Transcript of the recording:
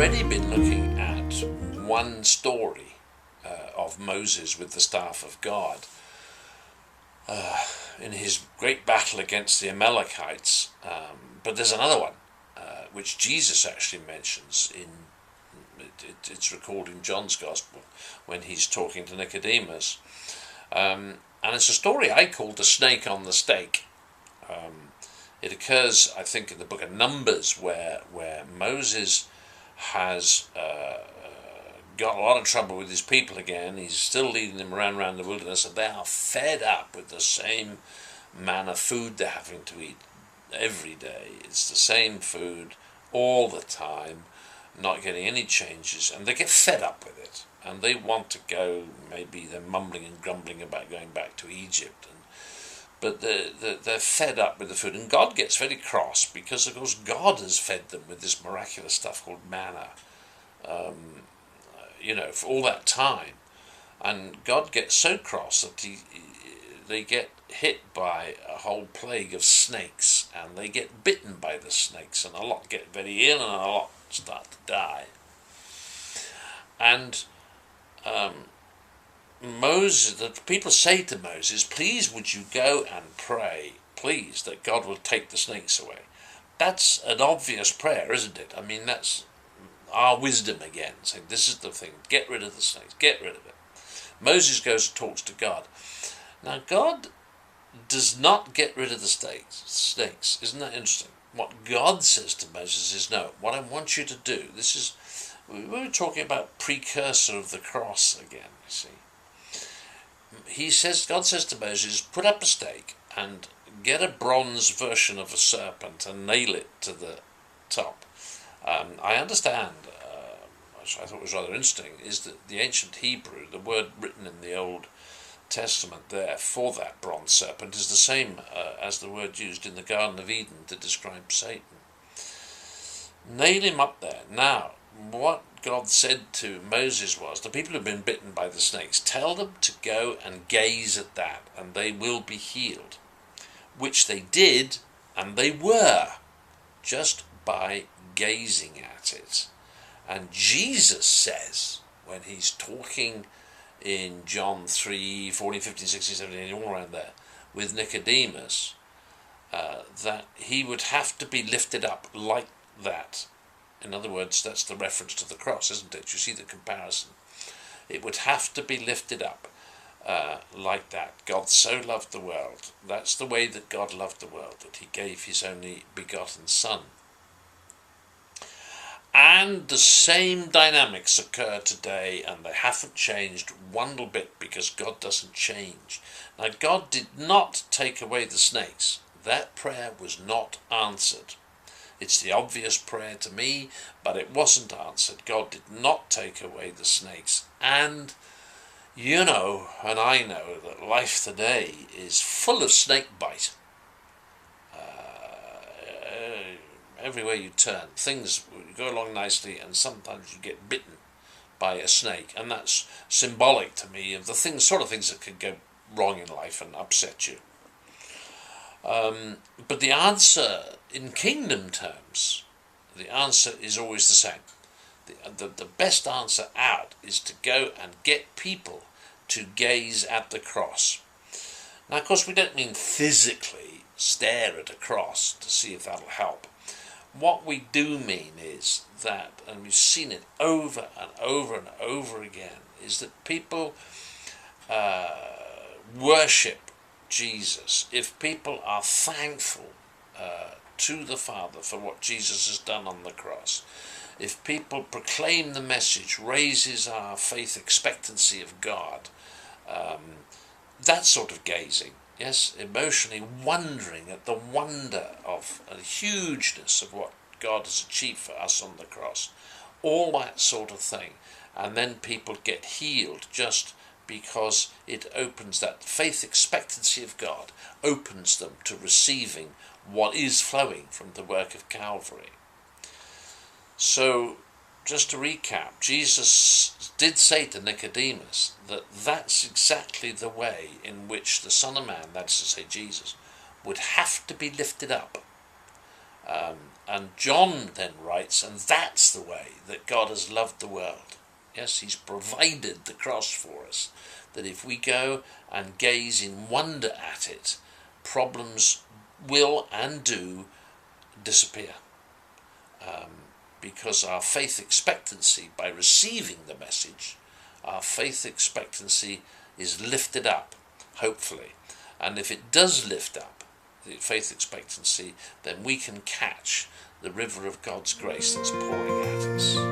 already been looking at one story of Moses with the staff of God in his great battle against the Amalekites. But there's another one which Jesus actually mentions it's recorded in John's Gospel when he's talking to Nicodemus. And it's a story I call the snake on the stake. It occurs, I think, in the book of Numbers, where Moses has got a lot of trouble with his people again. He's still leading them around the wilderness, and they are fed up with the same manner food they're having to eat every day. It's the same food all the time, not getting any changes, and they get fed up with it. And they want to go, maybe they're mumbling and grumbling about going back to Egypt. But they're fed up with the food. And God gets very cross because, of course, God has fed them with this miraculous stuff called manna, for all that time. And God gets so cross that they get hit by a whole plague of snakes. And they get bitten by the snakes. And a lot get very ill and a lot start to die. And Moses, the people say to Moses, please would you go and pray, please, that God will take the snakes away. That's an obvious prayer, isn't it? I mean, that's our wisdom again, saying this is the thing, get rid of the snakes, get rid of it. Moses goes and talks to God. Now, God does not get rid of the snakes. Isn't that interesting? What God says to Moses is, no, what I want you to do, we were talking about precursor of the cross again, you see. God says to Moses, put up a stake and get a bronze version of a serpent and nail it to the top. I understand, which I thought was rather interesting, is that the ancient Hebrew, the word written in the Old Testament there for that bronze serpent is the same as the word used in the Garden of Eden to describe Satan. Nail him up there. Now, what God said to Moses was, the people who've been bitten by the snakes, tell them to go and gaze at that, and they will be healed. Which they did, and they were, just by gazing at it. And Jesus says, when he's talking in John 3, 14, 15, 16, 17, all around there, with Nicodemus, that he would have to be lifted up like that. In other words, that's the reference to the cross, isn't it? You see the comparison. It would have to be lifted up like that. God so loved the world. That's the way that God loved the world, that he gave his only begotten Son. And the same dynamics occur today, and they haven't changed one little bit because God doesn't change. Now, God did not take away the snakes. That prayer was not answered. It's the obvious prayer to me, but it wasn't answered. God did not take away the snakes. And you know, and I know, that life today is full of snake bite. Everywhere you turn, things go along nicely, and sometimes you get bitten by a snake. And that's symbolic to me of the sort of things that could go wrong in life and upset you. But the answer in kingdom terms, the answer is always the same. The best answer out is to go and get people to gaze at the cross. Now, of course, we don't mean physically stare at a cross to see if that'll help. What we do mean is that, and we've seen it over and over and over again, is that people worship Jesus. If people are thankful to the Father for what Jesus has done on the cross, if people proclaim the message, raises our faith expectancy of God, that sort of gazing, yes, emotionally wondering at the wonder of the hugeness of what God has achieved for us on the cross, all that sort of thing, and then people get healed just because it opens that faith expectancy of God, opens them to receiving what is flowing from the work of Calvary. So, just to recap, Jesus did say to Nicodemus that that's exactly the way in which the Son of Man, that's to say Jesus, would have to be lifted up. And John then writes, and that's the way that God has loved the world. Yes, he's provided the cross for us, that if we go and gaze in wonder at it, problems will and do disappear. Because our faith expectancy, by receiving the message, our faith expectancy is lifted up, hopefully. And if it does lift up, the faith expectancy, then we can catch the river of God's grace that's pouring at us.